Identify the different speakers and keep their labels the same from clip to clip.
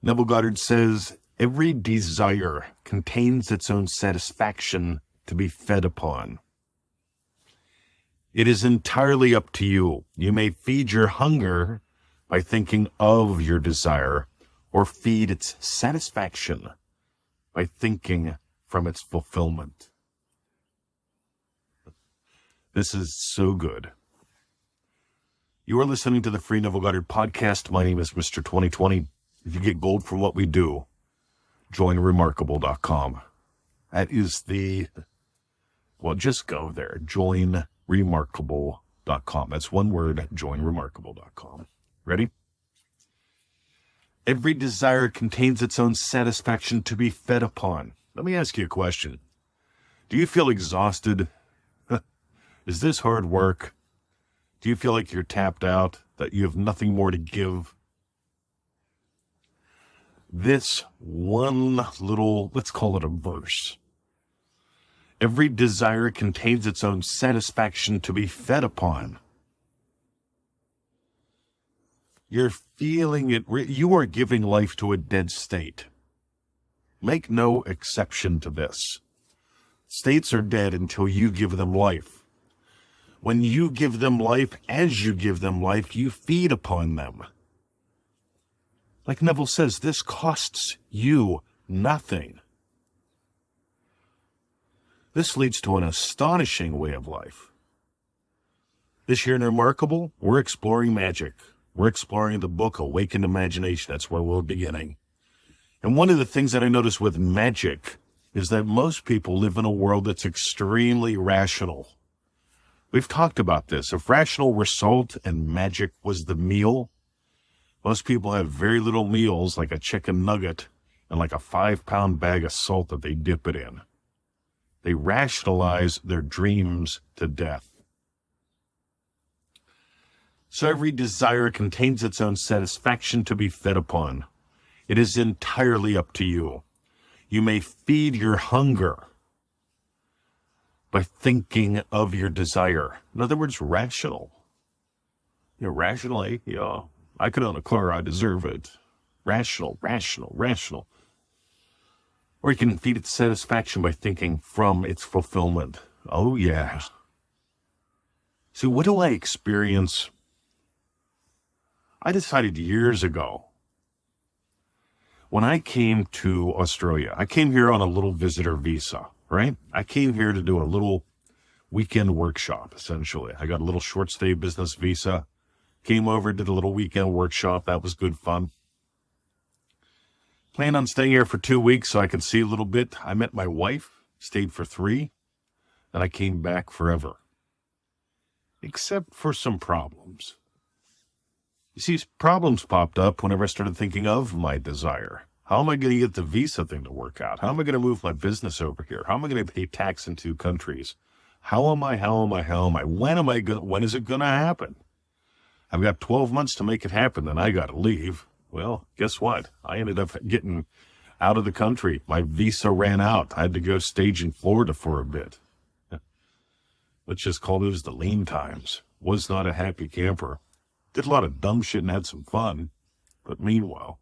Speaker 1: Neville Goddard says, every desire contains its own satisfaction to be fed upon. It is entirely up to you. You may feed your hunger by thinking of your desire, or feed its satisfaction by thinking from its fulfillment. This is so good. You are listening to the Free Neville Goddard podcast. My name is Mr. 2020. If you get gold from what we do, join remarkable.com. That is just go there. Join remarkable.com. That's one word, joinremarkable.com. Ready? Every desire contains its own satisfaction to be fed upon. Let me ask you a question. Do you feel exhausted? Is this hard work? Do you feel like you're tapped out, that you have nothing more to give? This one little, let's call it a verse. Every desire contains its own satisfaction to be fed upon. You're feeling it. You are giving life to a dead state. Make no exception to this. States are dead until you give them life. When you give them life, as you give them life, you feed upon them. Like Neville says, this costs you nothing. This leads to an astonishing way of life. This year in Remarkable, we're exploring magic. We're exploring the book, Awakened Imagination. That's where we're beginning. And one of the things that I notice with magic is that most people live in a world that's extremely rational. We've talked about this. If rational were salt and magic was the meal, most people have very little meals, like a chicken nugget and like a 5-pound bag of salt that they dip it in. They rationalize their dreams to death. So every desire contains its own satisfaction to be fed upon. It is entirely up to you. You may feed your hunger by thinking of your desire. In other words, rational. Rationally, I could own a car, I deserve it. Rational. Or you can feed its satisfaction by thinking from its fulfillment. Oh, yeah. So what do I experience? I decided years ago, when I came to Australia, I came here on a little visitor visa, right? I came here to do a little weekend workshop, essentially. I got a little short stay business visa, came over, did a little weekend workshop. That was good fun. Planned on staying here for 2 weeks so I could see a little bit. I met my wife, stayed for 3, and I came back forever. Except for some problems. You see, problems popped up whenever I started thinking of my desire. How am I going to get the visa thing to work out? How am I going to move my business over here? How am I going to pay tax in 2 countries? How am I? When is it going to happen? I've got 12 months to make it happen, then I got to leave. Well, guess what? I ended up getting out of the country. My visa ran out. I had to go stage in Florida for a bit. Let's just call those the lean times. Was not a happy camper. Did a lot of dumb shit and had some fun. But meanwhile,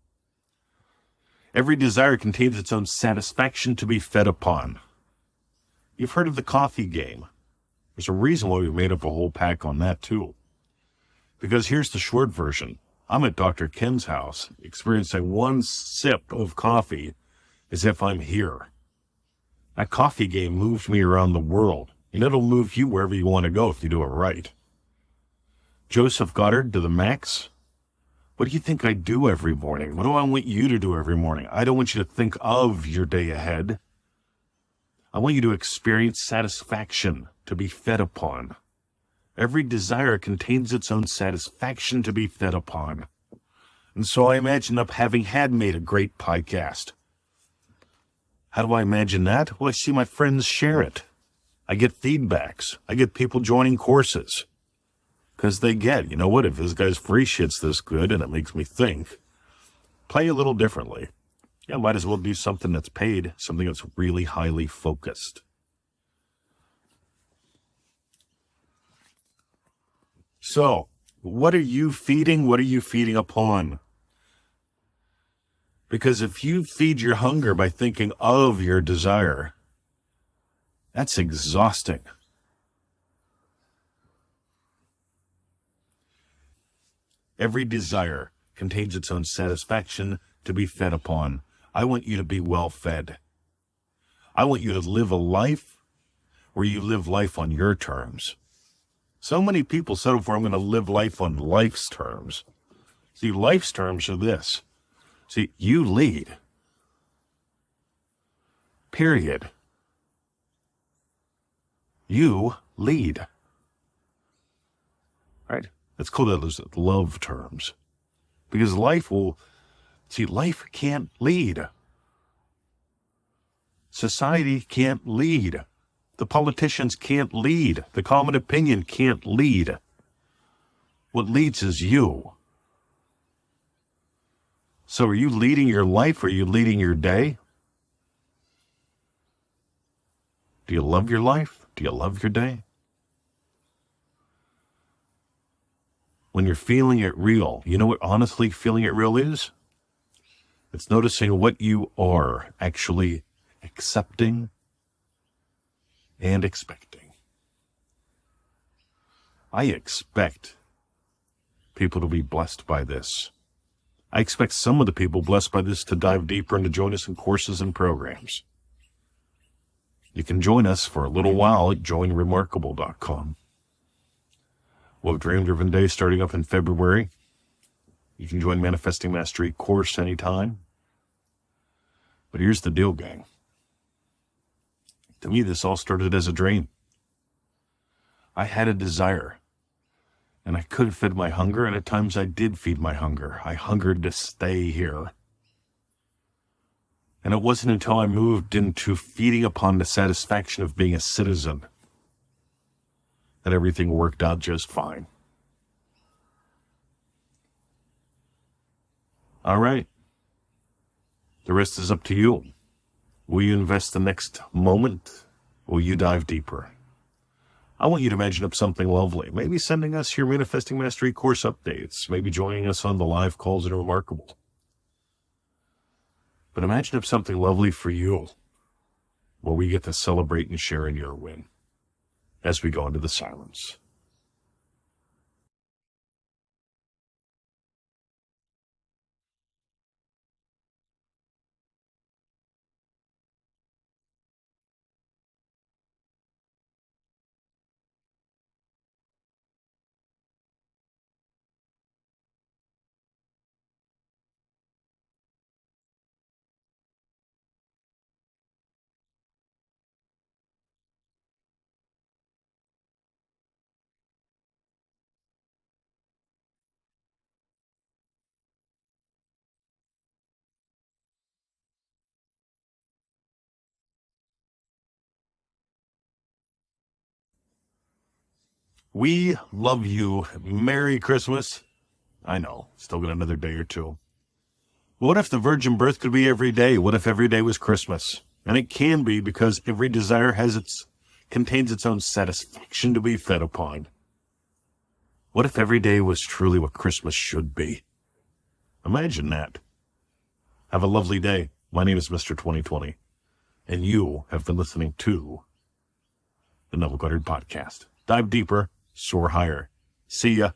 Speaker 1: every desire contains its own satisfaction to be fed upon. You've heard of the coffee game. There's a reason why we made up a whole pack on that too. Because here's the short version. I'm at Dr. Ken's house, experiencing 1 sip of coffee as if I'm here. That coffee game moved me around the world, and it'll move you wherever you want to go if you do it right. Joseph Goddard to the max. What do you think I do every morning? What do I want you to do every morning? I don't want you to think of your day ahead. I want you to experience satisfaction to be fed upon. Every desire contains its own satisfaction to be fed upon. And so I imagine having made a great podcast. How do I imagine that? Well, I see my friends share it. I get feedbacks. I get people joining courses. Because they get, you know what, if this guy's free shit's this good and it makes me think, play a little differently. Yeah, might as well do something that's paid, something that's really highly focused. So, what are you feeding? What are you feeding upon? Because if you feed your hunger by thinking of your desire, that's exhausting. Every desire contains its own satisfaction to be fed upon. I want you to be well fed. I want you to live a life where you live life on your terms. So many people settle for, I'm going to live life on life's terms. See, life's terms are this. See, you lead. Period. You lead. Right? Let's call those love terms. Because life can't lead. Society can't lead. The politicians can't lead. The common opinion can't lead. What leads is you. So are you leading your life or are you leading your day? Do you love your life? Do you love your day? When you're feeling it real, you know what honestly feeling it real is? It's noticing what you are actually accepting and expecting. I expect people to be blessed by this. I expect some of the people blessed by this to dive deeper and to join us in courses and programs. You can join us for a little while at joinremarkable.com. We'll have Dream Driven Day starting up in February. You can join Manifesting Mastery course anytime. But here's the deal, gang. To me, this all started as a dream. I had a desire, and I could have fed my hunger, and at times I did feed my hunger. I hungered to stay here. And it wasn't until I moved into feeding upon the satisfaction of being a citizen that everything worked out just fine. All right. The rest is up to you. Will you invest the next moment? Will you dive deeper? I want you to imagine up something lovely. Maybe sending us your Manifesting Mastery course updates. Maybe joining us on the live calls that are remarkable. But imagine up something lovely for you, where we get to celebrate and share in your win as we go into the silence. We love you. Merry Christmas. I know, still got another day or two. What if the virgin birth could be every day? What if every day was Christmas? And it can be, because every desire contains its own satisfaction to be fed upon. What if every day was truly what Christmas should be? Imagine that. Have a lovely day. My name is Mr. 2020, and you have been listening to the Neville Goddard Podcast. Dive deeper, soar higher. See ya.